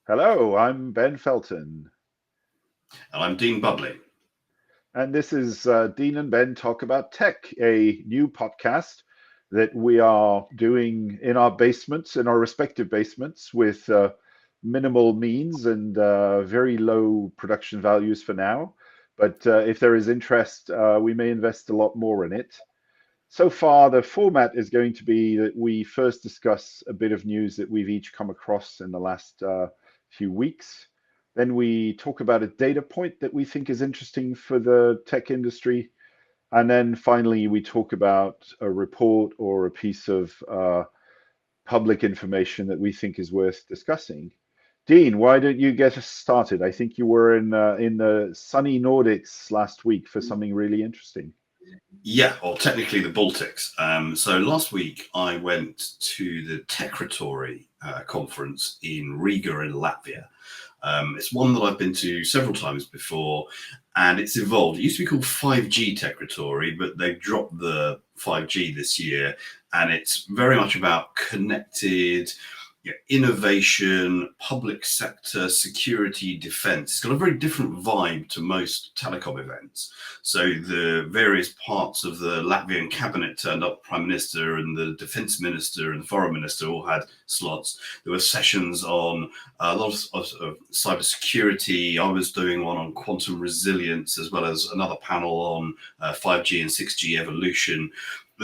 Hello, I'm Ben Felton, And I'm Dean Bubley. and this is Dean and Ben Talk About Tech, a new podcast that we are doing in our basements, in our respective basements, with minimal means and very low production values for now. But if there is interest, we may invest a lot more in it. So far, the format is going to be that we first discuss a bit of news that we've each come across in the last few weeks. Then we talk about a data point that we think is interesting for the tech industry. And then finally, we talk about a report or a piece of public information that we think is worth discussing. Dean, why don't you get us started? I think you were in the sunny Nordics last week for something really interesting. Yeah, or technically the Baltics. So last week I went to the Techratory conference in Riga in Latvia. It's one that I've been to several times before, and it's evolved. It used to be called 5G Techratory, but they've dropped the 5G this year, and it's very much about connected innovation, public sector, security, defense. It's got a very different vibe to most telecom events. So the various parts of the Latvian cabinet turned up, prime minister and the defense minister and the foreign minister all had slots. There were sessions on a lot of cyber security. I was doing one on quantum resilience, as well as another panel on 5G and 6G evolution.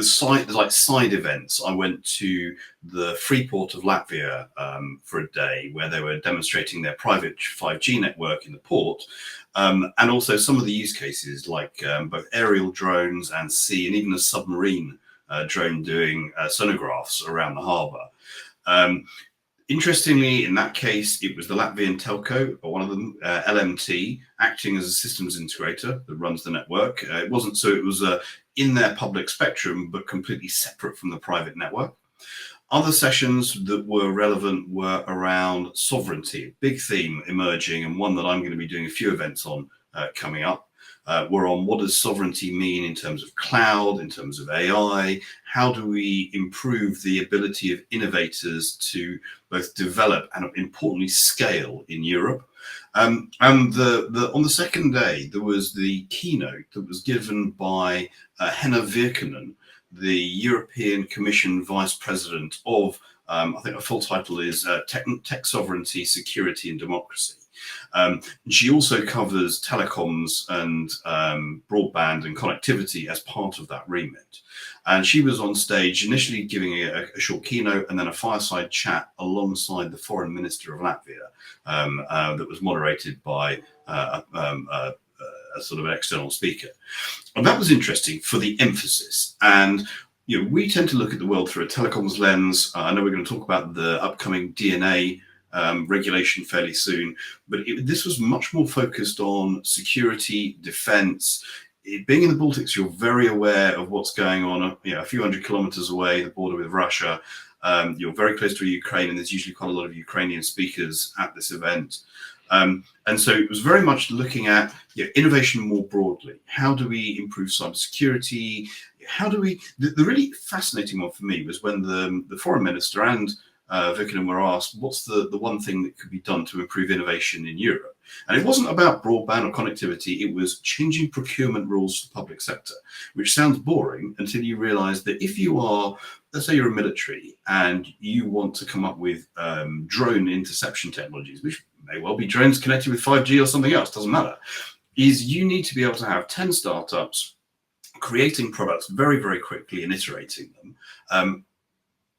Side events. I went to the Freeport of Latvia for a day where they were demonstrating their private 5G network in the port, and also some of the use cases like both aerial drones and sea, and even a submarine drone doing sonographs around the harbour. Um, Interestingly, in that case, it was the Latvian telco, or one of them, LMT, acting as a systems integrator that runs the network. It wasn't so; it was in their public spectrum, but completely separate from the private network. Other sessions that were relevant were around sovereignty, big theme emerging, and one that I'm going to be doing a few events on coming up. We're on what does sovereignty mean in terms of cloud, in terms of AI? How do we improve the ability of innovators to both develop and importantly scale in Europe? And on the second day, there was the keynote that was given by Henna Virkkunen, the European Commission Vice President of, I think her full title is Tech Sovereignty, Security and Democracy. She also covers telecoms and broadband and connectivity as part of that remit. And she was on stage initially giving a short keynote and then a fireside chat alongside the foreign minister of Latvia that was moderated by a sort of an external speaker. And that was interesting for the emphasis. And we tend to look at the world through a telecoms lens. I know we're going to talk about the upcoming DNA regulation fairly soon, but this was much more focused on security, defense. Being in the Baltics, you're very aware of what's going on. A few hundred kilometers away, the border with Russia. You're very close to Ukraine, and there's usually quite a lot of Ukrainian speakers at this event. And so it was very much looking at innovation more broadly. How do we improve cybersecurity? How do we? The really fascinating one for me was when the foreign minister and Virkkunen were asked, what's the one thing that could be done to improve innovation in Europe? And it wasn't about broadband or connectivity, it was changing procurement rules for the public sector, which sounds boring until you realize that if you are, let's say you're a military and you want to come up with drone interception technologies, which may well be drones connected with 5G or something else, doesn't matter, is you need to be able to have 10 startups creating products very, very quickly and iterating them.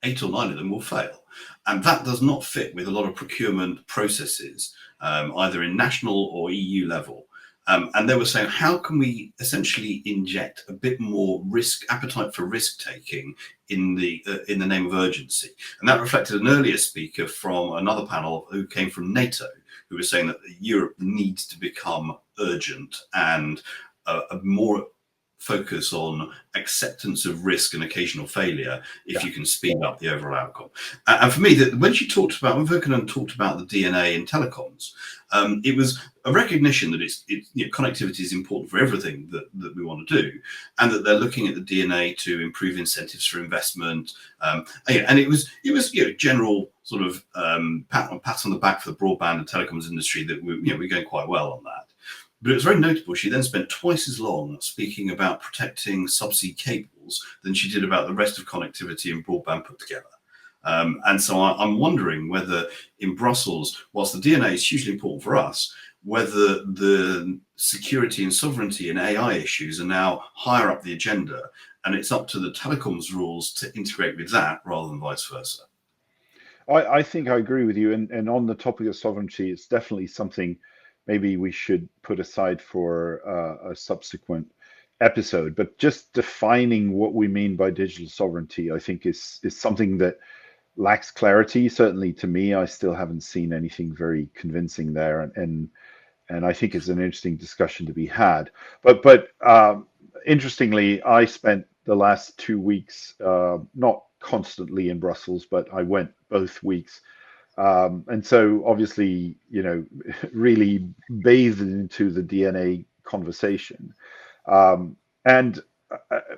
8 or 9 of them will fail. And that does not fit with a lot of procurement processes, either in national or EU level. And they were saying, how can we essentially inject a bit more appetite for risk taking in the name of urgency? And that reflected an earlier speaker from another panel who came from NATO, who was saying that Europe needs to become urgent and a more focus on acceptance of risk and occasional failure if you can speed up the overall outcome. And for me, when Virkkunen talked about the DNA in telecoms, it was a recognition that connectivity is important for everything that we want to do, and that they're looking at the DNA to improve incentives for investment. And it was general sort of pat on the back for the broadband and telecoms industry that we're going quite well on that. But it was very notable. She then spent twice as long speaking about protecting subsea cables than she did about the rest of connectivity and broadband put together. And so I'm wondering whether in Brussels, whilst the DNA is hugely important for us, whether the security and sovereignty and AI issues are now higher up the agenda, and it's up to the telecoms rules to integrate with that rather than vice versa. I think I agree with you. And on the topic of sovereignty, it's definitely something maybe we should put aside for a subsequent episode. But just defining what we mean by digital sovereignty, I think is something that lacks clarity. Certainly to me, I still haven't seen anything very convincing there. And I think it's an interesting discussion to be had. But interestingly, I spent the last 2 weeks not constantly in Brussels, but I went both weeks. And so obviously, really bathed into the DNA conversation. And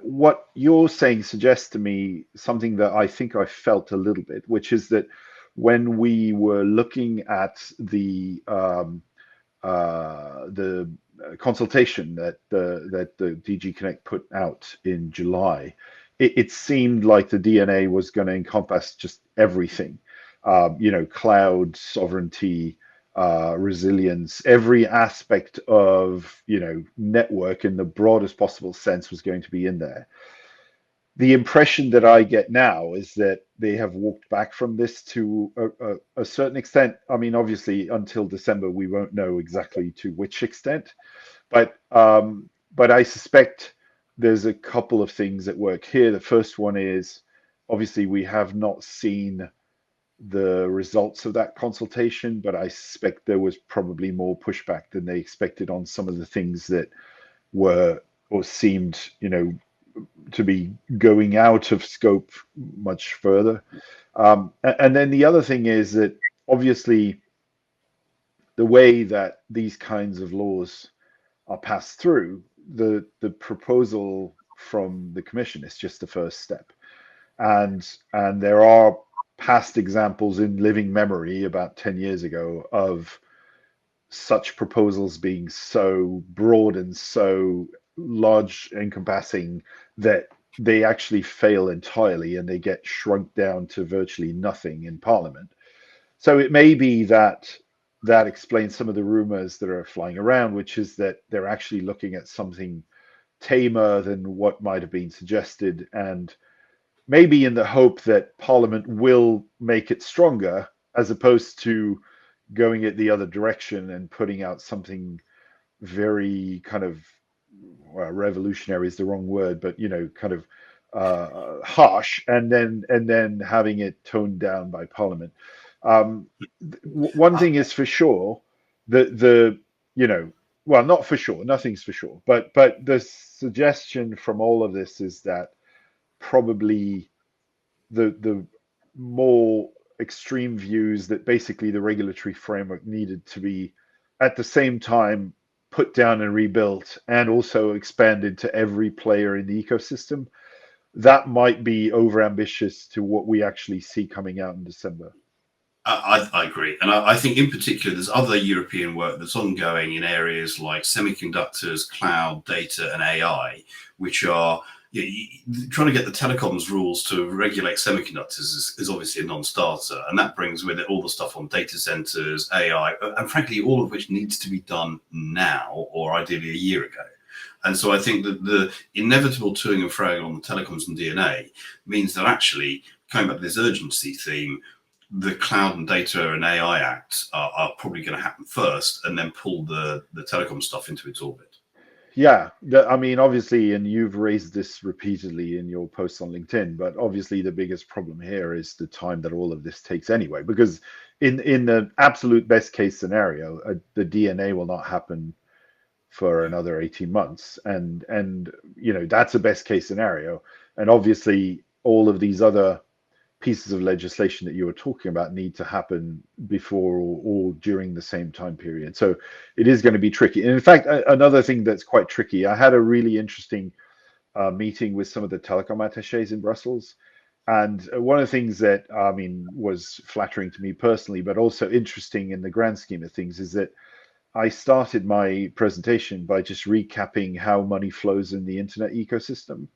what you're saying suggests to me something that I think I felt a little bit, which is that when we were looking at the consultation that the DG Connect put out in July, it seemed like the DNA was going to encompass just everything, cloud sovereignty, resilience, every aspect of network in the broadest possible sense was going to be in there. The impression that I get now is that they have walked back from this to a certain extent. I mean, obviously, until December, we won't know exactly to which extent, but I suspect there's a couple of things at work here. The first one is obviously we have not seen the results of that consultation, but I suspect there was probably more pushback than they expected on some of the things that were or seemed, to be going out of scope much further. And then the other thing is that obviously the way that these kinds of laws are passed through, the proposal from the Commission is just the first step. And there are past examples in living memory about 10 years ago of such proposals being so broad and so large encompassing that they actually fail entirely and they get shrunk down to virtually nothing in Parliament. So it may be that explains some of the rumors that are flying around, which is that they're actually looking at something tamer than what might have been suggested, and maybe in the hope that Parliament will make it stronger, as opposed to going it the other direction and putting out something very kind of, well, revolutionary is the wrong word, but kind of harsh, and then having it toned down by Parliament. One thing is for sure, well, not for sure, nothing's for sure, but the suggestion from all of this is that probably the more extreme views that basically the regulatory framework needed to be at the same time put down and rebuilt and also expanded to every player in the ecosystem, that might be overambitious to what we actually see coming out in December. I agree. And I think in particular, there's other European work that's ongoing in areas like semiconductors, cloud, data, and AI, which are trying to get the telecoms rules to regulate semiconductors is obviously a non-starter. And that brings with it all the stuff on data centers, AI, and frankly, all of which needs to be done now or ideally a year ago. And so I think that the inevitable toing and froing on the telecoms and DNA means that actually, coming back to this urgency theme, the Cloud and Data and AI Act are probably going to happen first and then pull the telecom stuff into its orbit. Yeah, I mean, obviously, and you've raised this repeatedly in your posts on LinkedIn, but obviously the biggest problem here is the time that all of this takes anyway, because in the absolute best case scenario, the DNA will not happen for another 18 months. And that's a best case scenario. And obviously all of these other pieces of legislation that you were talking about need to happen before or during the same time period. So it is going to be tricky. And in fact, another thing that's quite tricky, I had a really interesting meeting with some of the telecom attaches in Brussels, And one of the things that, I mean, was flattering to me personally, but also interesting in the grand scheme of things, is that I started my presentation by just recapping how money flows in the internet ecosystem.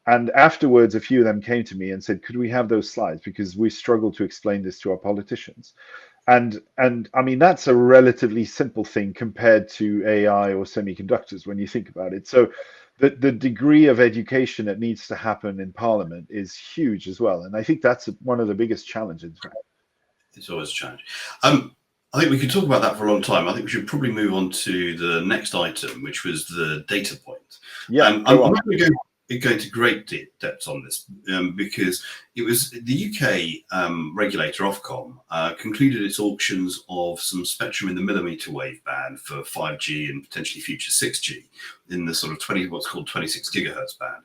And afterwards, a few of them came to me and said, could we have those slides? Because we struggle to explain this to our politicians. And I mean, that's a relatively simple thing compared to AI or semiconductors when you think about it. So the degree of education that needs to happen in Parliament is huge as well. And I think that's one of the biggest challenges. It's always a challenge. I think we could talk about that for a long time. I think we should probably move on to the next item, which was the data point. Yeah, I'm not going to go into great depth on this because it was the UK regulator Ofcom concluded its auctions of some spectrum in the millimeter wave band for 5G and potentially future 6G in the sort of what's called 26 gigahertz band.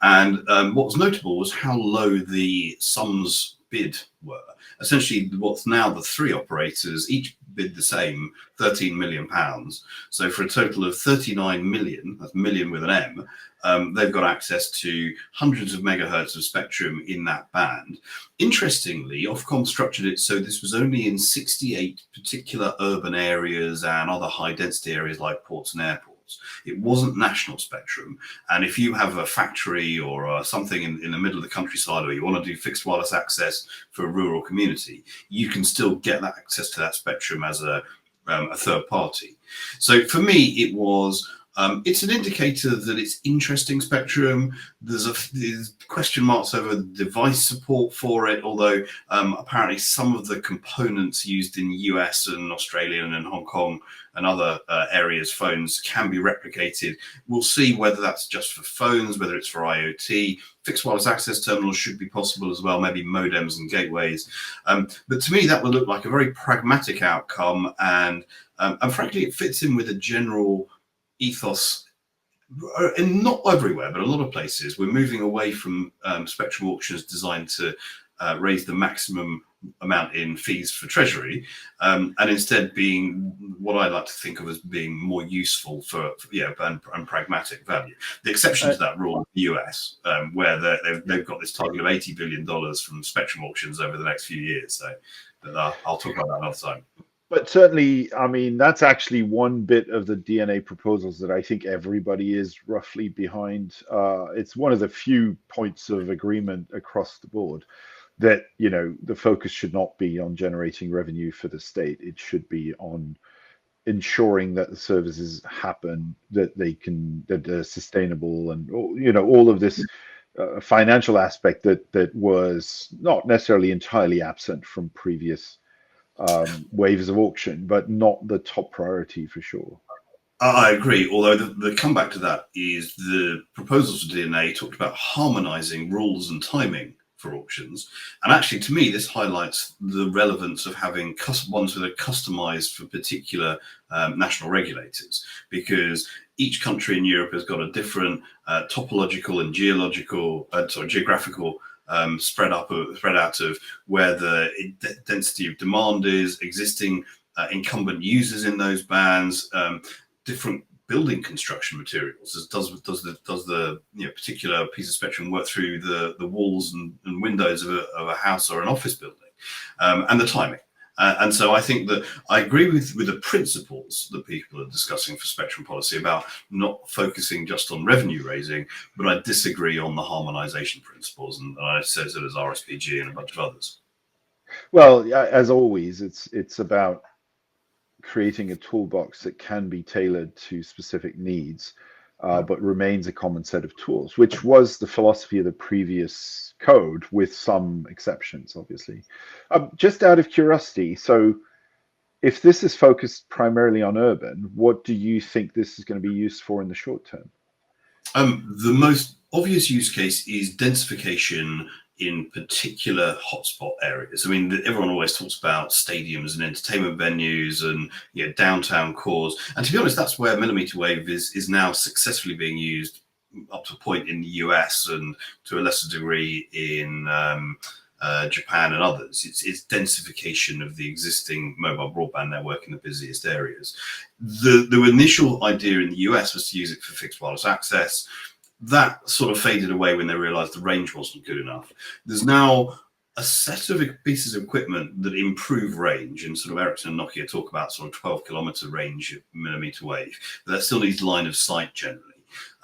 And what was notable was how low the sums bid were. Essentially, what's now the three operators each bid the same £13 million. So for a total of 39 million, that's million with an M, they've got access to hundreds of megahertz of spectrum in that band. Interestingly, Ofcom structured it so this was only in 68 particular urban areas and other high density areas like ports and airports. It wasn't national spectrum. And if you have a factory or something in the middle of the countryside, or you want to do fixed wireless access for a rural community, you can still get that access to that spectrum as a third party. So for me, it was it's an indicator that it's interesting spectrum. There's question marks over the device support for it, although apparently some of the components used in US and Australia and Hong Kong and other areas, phones, can be replicated. We'll see whether that's just for phones, whether it's for IoT. Fixed wireless access terminals should be possible as well, maybe modems and gateways. But to me, that would look like a very pragmatic outcome. And frankly, it fits in with a general ethos, and not everywhere, but a lot of places. We're moving away from spectrum auctions designed to raise the maximum amount in fees for Treasury, and instead being what I like to think of as being more useful for and pragmatic value. The exception to that rule is the US, where they've got this target of $80 billion from spectrum auctions over the next few years. So I'll talk about that another time. But certainly, I mean, that's actually one bit of the DNA proposals that I think everybody is roughly behind. It's one of the few points of agreement across the board that, you know, the focus should not be on generating revenue for the state. It should be on ensuring that the services happen, that they're sustainable, and, you know, all of this financial aspect that was not necessarily entirely absent from previous waves of auction, but not the top priority for sure. I agree, although the comeback to that is the proposals for DNA talked about harmonizing rules and timing for auctions. And actually, to me, this highlights the relevance of having ones that are customized for particular national regulators, because each country in Europe has got a different topological and geographical spread out of where the density of demand is, existing incumbent users in those bands, different building construction materials. Does the particular piece of spectrum work through the walls and windows of a house or an office building, and the timing. And so I think that I agree with the principles that people are discussing for spectrum policy about not focusing just on revenue raising, but I disagree on the harmonization principles, and I said it as RSPG and a bunch of others. Well, as always, it's about creating a toolbox that can be tailored to specific needs, but remains a common set of tools, which was the philosophy of the previous code, with some exceptions, obviously. Just out of curiosity, so if this is focused primarily on urban, what do you think this is going to be used for in the short term? The most obvious use case is densification in particular hotspot areas. I mean, everyone always talks about stadiums and entertainment venues and downtown cores. And to be honest, that's where millimeter wave is now successfully being used up to a point in the US and to a lesser degree in Japan and others. It's densification of the existing mobile broadband network in the busiest areas. The initial idea in the US was to use it for fixed wireless access. that sort of faded away when they realized the range wasn't good enough. There's now a set of pieces of equipment that improve range, and sort of Ericsson and Nokia talk about sort of 12-kilometer range millimeter wave, but that still needs line of sight generally.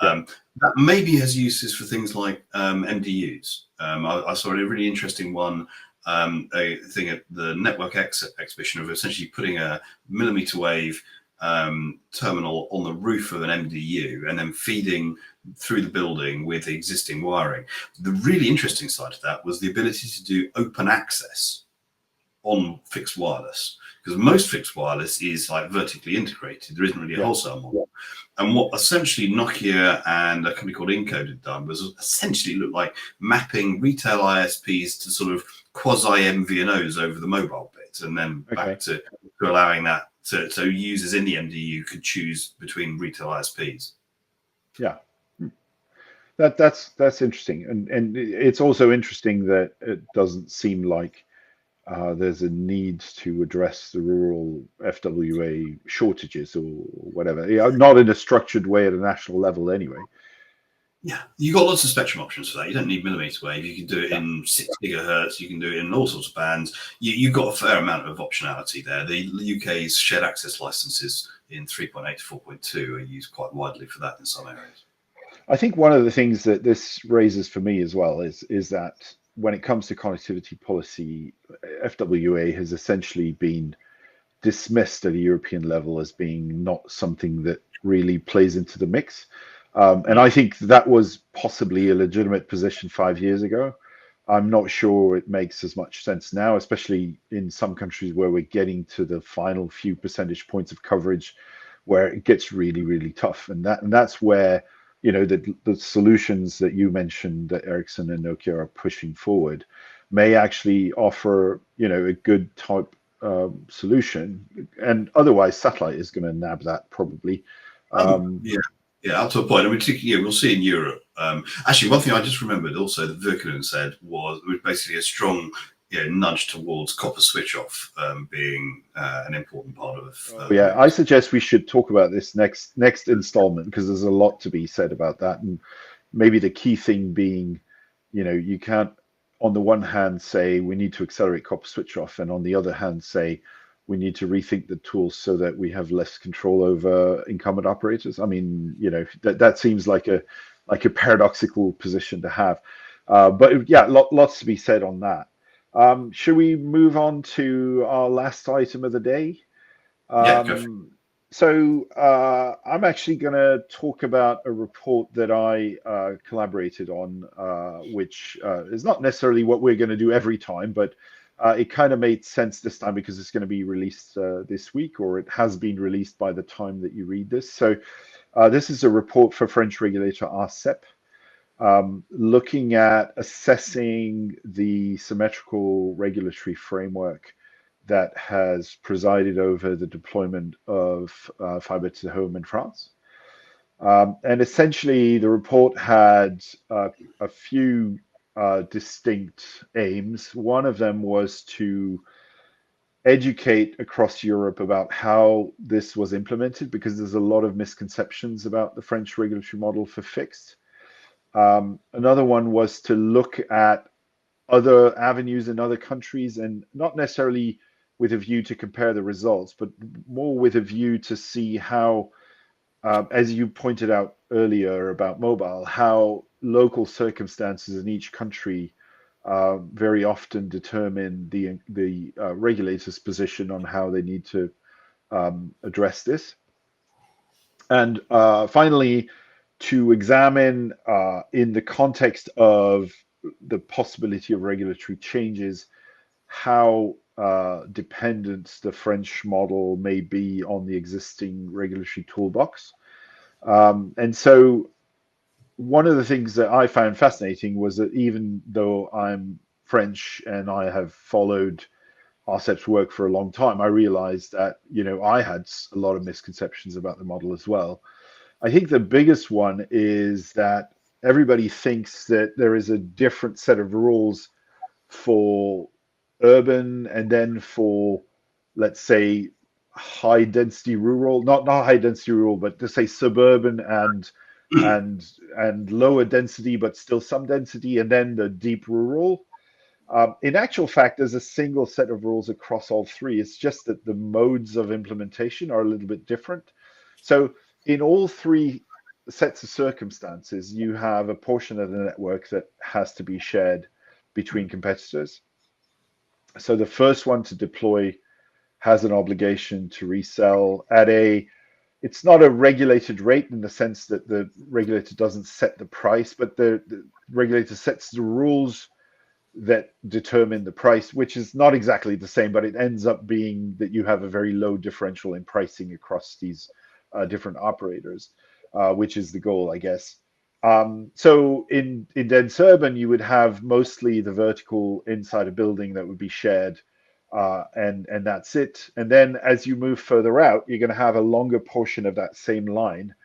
Yeah. That maybe has uses for things like MDUs. I saw a really interesting one, a thing at the Network X exhibition of essentially putting a millimeter wave terminal on the roof of an MDU and then feeding through the building with the existing wiring. The really interesting side of that was the ability to do open access on fixed wireless, because most fixed wireless is like vertically integrated. There isn't really a wholesale model. And what essentially Nokia and a company called Encode had done was essentially look like mapping retail ISPs to sort of quasi MVNOs over the mobile bit, and then back to allowing that so users in the MDU could choose between retail ISPs. Yeah. That's interesting, and it's also interesting that it doesn't seem like there's a need to address the rural FWA shortages or whatever. Not in a structured way at a national level, anyway. Yeah, you got lots of spectrum options for that. You don't need millimeter wave. You can do it in 6 gigahertz. You can do it in all sorts of bands. You've got a fair amount of optionality there. The UK's shared access licenses in 3.8 to 4.2 are used quite widely for that in some areas. I think one of the things that this raises for me as well is that when it comes to connectivity policy, FWA has essentially been dismissed at a European level as being not something that really plays into the mix. And I think that was possibly a legitimate position 5 years ago. I'm not sure it makes as much sense now, especially in some countries where we're getting to the final few percentage points of coverage where it gets really, really tough. And that's where, the solutions that you mentioned that Ericsson and Nokia are pushing forward may actually offer, a good type solution. And otherwise, satellite is going to nab that probably. Yeah, up to a point. I mean, we'll see in Europe. Actually, one thing I just remembered also that Virkkunen said was basically a strong nudge towards copper switch off being an important part of. I suggest we should talk about this next installment, because there's a lot to be said about that, and maybe the key thing being, you can't on the one hand say we need to accelerate copper switch off, and on the other hand say we need to rethink the tools so that we have less control over incumbent operators. I mean, that seems like a paradoxical position to have. But yeah, lots to be said on that. Should we move on to our last item of the day? Yeah, go for it. So I'm actually going to talk about a report that I collaborated on, which is not necessarily what we're going to do every time, but it kind of made sense this time because it's going to be released this week, or it has been released by the time that you read this. So this is a report for French regulator ARCEP, looking at assessing the symmetrical regulatory framework that has presided over the deployment of fiber to the home in France. And essentially, the report had a few distinct aims. One of them was to educate across Europe about how this was implemented, because there's a lot of misconceptions about the French regulatory model for fixed. Another one was to look at other avenues in other countries, and not necessarily with a view to compare the results, but more with a view to see how, as you pointed out earlier about mobile, how local circumstances in each country very often determine the regulator's position on how they need to address this. And finally, to examine in the context of the possibility of regulatory changes, how dependent the French model may be on the existing regulatory toolbox. And so one of the things that I found fascinating was that even though I'm French and I have followed RCEP's work for a long time, I realized that, I had a lot of misconceptions about the model as well. I think the biggest one is that everybody thinks that there is a different set of rules for urban and then for, let's say, high density rural, not high density rural, but to say suburban and and lower density, but still some density, and then the deep rural. In actual fact, there's a single set of rules across all three. It's just that the modes of implementation are a little bit different. So in all three sets of circumstances, you have a portion of the network that has to be shared between competitors. So the first one to deploy has an obligation to resell at it's not a regulated rate in the sense that the regulator doesn't set the price, but the regulator sets the rules that determine the price, which is not exactly the same, but it ends up being that you have a very low differential in pricing across these different operators, which is the goal, I guess. So in dense urban, you would have mostly the vertical inside a building that would be shared, and that's it. And then as you move further out, you're going to have a longer portion of that same line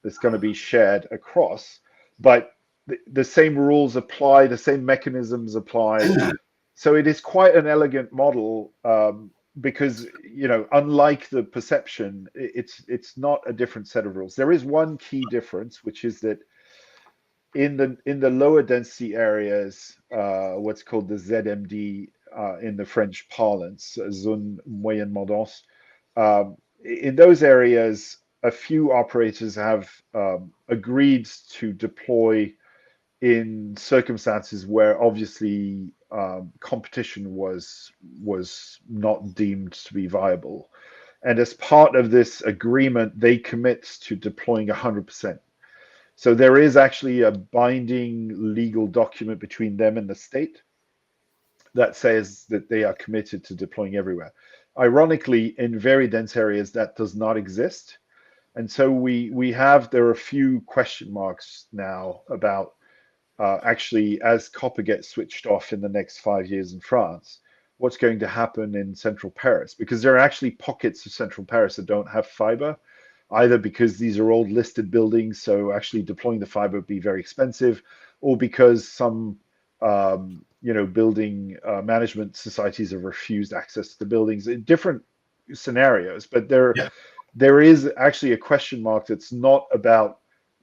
that's going to be shared across, but the same rules apply, the same mechanisms apply. So it is quite an elegant model, because unlike the perception, it's not a different set of rules. There is one key difference, which is that in the lower density areas, what's called the ZMD, in the French parlance, zone moyennement dense, in those areas, a few operators have agreed to deploy in circumstances where obviously competition was not deemed to be viable. And as part of this agreement, they commit to deploying 100%. So there is actually a binding legal document between them and the state that says that they are committed to deploying everywhere. Ironically, in very dense areas, that does not exist. And so there are a few question marks now about actually, as copper gets switched off in the next 5 years in France, what's going to happen in central Paris? Because there are actually pockets of central Paris that don't have fiber, either because these are old listed buildings, so actually deploying the fiber would be very expensive, or because some building management societies have refused access to the buildings in different scenarios. But there is actually a question mark that's not about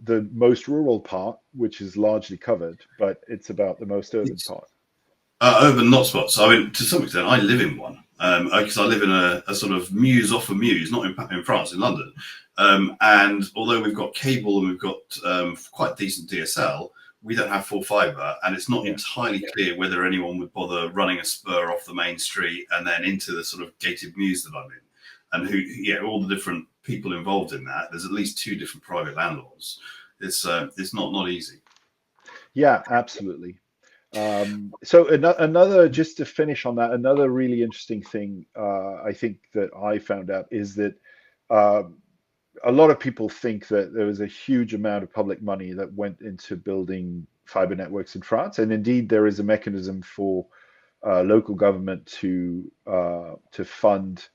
the most rural part, which is largely covered, but it's about the most urban part. Urban hotspots. I mean, to some extent, I live in one, because I live in a sort of mews off of mews, not in France, in London. And although we've got cable and we've got quite decent DSL, we don't have full fibre, and it's not entirely clear whether anyone would bother running a spur off the main street and then into the sort of gated mews that I'm in. And all the different people involved in that. There's at least 2 different private landlords. It's not easy. Yeah, absolutely. So another, just to finish on that, another really interesting thing I think that I found out is that a lot of people think that there was a huge amount of public money that went into building fiber networks in France, and indeed there is a mechanism for local government to fund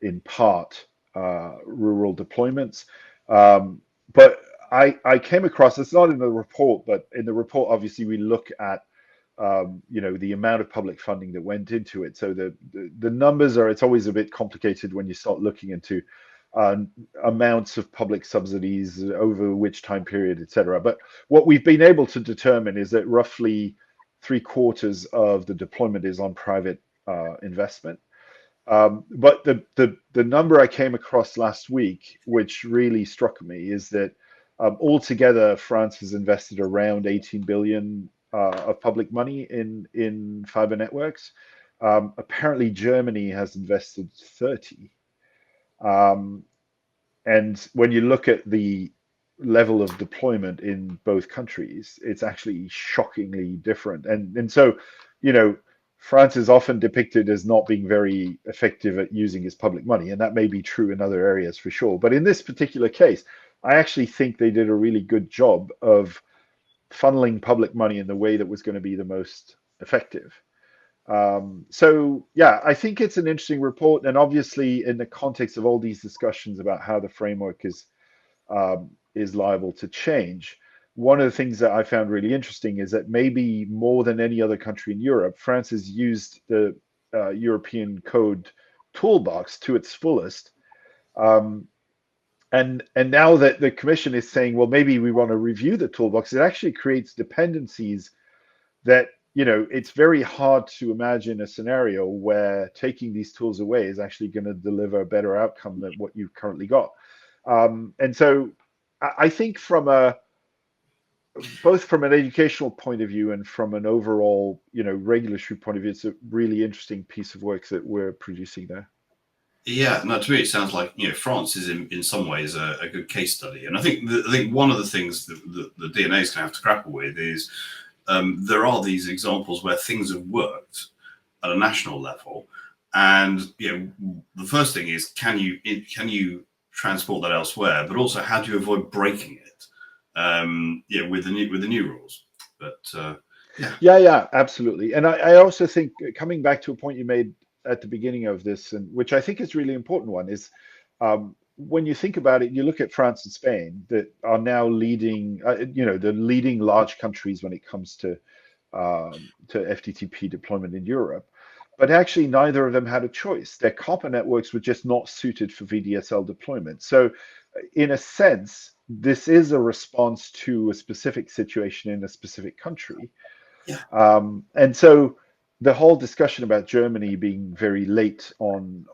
in part rural deployments. But I came across, it's not in the report, but in the report, obviously, we look at the amount of public funding that went into it. So the numbers it's always a bit complicated when you start looking into amounts of public subsidies over which time period, etc. But what we've been able to determine is that roughly 3/4 of the deployment is on private investment. But the number I came across last week, which really struck me, is that altogether France has invested around 18 billion of public money in fiber networks. Apparently, Germany has invested 30. And when you look at the level of deployment in both countries, it's actually shockingly different. And so, France is often depicted as not being very effective at using its public money, and that may be true in other areas for sure. But in this particular case, I actually think they did a really good job of funneling public money in the way that was going to be the most effective. So yeah, I think it's an interesting report, and obviously in the context of all these discussions about how the framework is liable to change, one of the things that I found really interesting is that maybe more than any other country in Europe, France has used the European code toolbox to its fullest. And now that the commission is saying, well, maybe we want to review the toolbox, it actually creates dependencies that, it's very hard to imagine a scenario where taking these tools away is actually going to deliver a better outcome than what you've currently got. And so I think both from an educational point of view and from an overall, regulatory point of view, it's a really interesting piece of work that we're producing there. Yeah, no, to me it sounds like France is in some ways a good case study, and I think one of the things that the DNA is going to have to grapple with is there are these examples where things have worked at a national level, and the first thing is can you transport that elsewhere, but also how do you avoid breaking it? With the new rules, but yeah, absolutely. And I also think, coming back to a point you made at the beginning of this, and which I think is really important one, is when you think about it, you look at France and Spain that are now leading, the leading large countries when it comes to FTTP deployment in Europe. But actually, neither of them had a choice. Their copper networks were just not suited for VDSL deployment. So, in a sense, this is a response to a specific situation in a specific country. Yeah. And so the whole discussion about Germany being very late on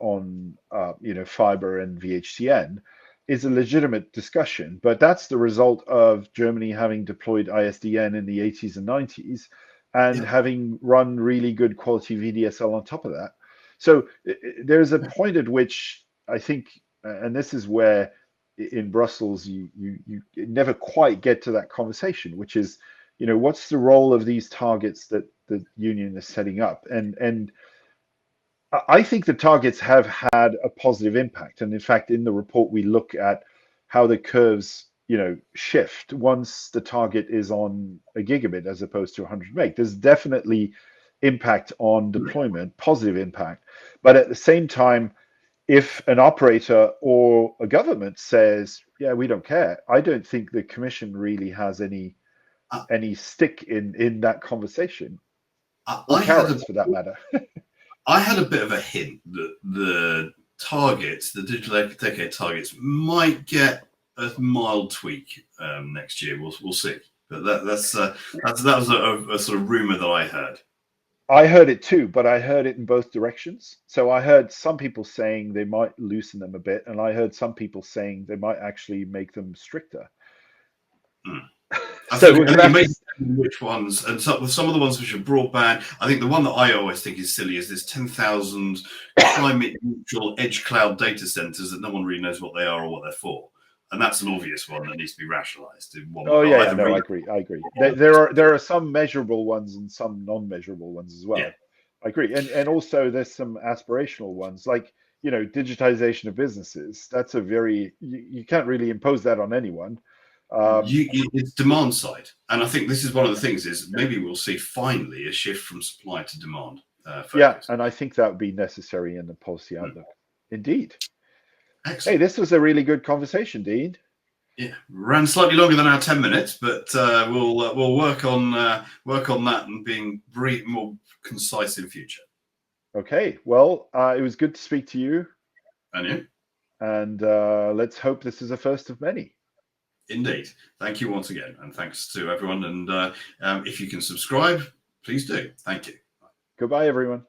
fiber and VHCN is a legitimate discussion, but that's the result of Germany having deployed ISDN in the 80s and 90s and having run really good quality VDSL on top of that. So there's a point at which I think, and this is where in Brussels you never quite get to that conversation, which is, what's the role of these targets that the union is setting up? And I think the targets have had a positive impact. And in fact, in the report, we look at how the curves, shift once the target is on a gigabit as opposed to 100 meg. There's definitely impact on deployment, positive impact. But at the same time, if an operator or a government says, yeah, we don't care, I don't think the commission really has any stick in that conversation, or carrots for that matter. I had a bit of a hint that the targets, the digital decade targets, might get a mild tweak next year. We'll see. But that was a sort of rumor that I heard. I heard it too, but I heard it in both directions. So I heard some people saying they might loosen them a bit, and I heard some people saying they might actually make them stricter. I think it may depend which ones, and some of the ones which are broadband. I think the one that I always think is silly is this 10,000 climate neutral edge cloud data centers that no one really knows what they are or what they're for, and that's an obvious one that needs to be rationalized. Oh yeah, no, I agree. There are some measurable ones and some non-measurable ones as well. Yeah. I agree, and also there's some aspirational ones like digitization of businesses. That's a very you can't really impose that on anyone. It's demand side, and I think this is one of the things is maybe we'll see finally a shift from supply to demand. Yeah, and I think that would be necessary in the policy outlook. Indeed. Excellent. Hey, this was a really good conversation, Dean. Yeah, ran slightly longer than our 10 minutes, but we'll work on that and being more concise in future. Okay, well, it was good to speak to you. And you. And let's hope this is a first of many. Indeed. Thank you once again. And thanks to everyone. And if you can subscribe, please do. Thank you. Goodbye, everyone.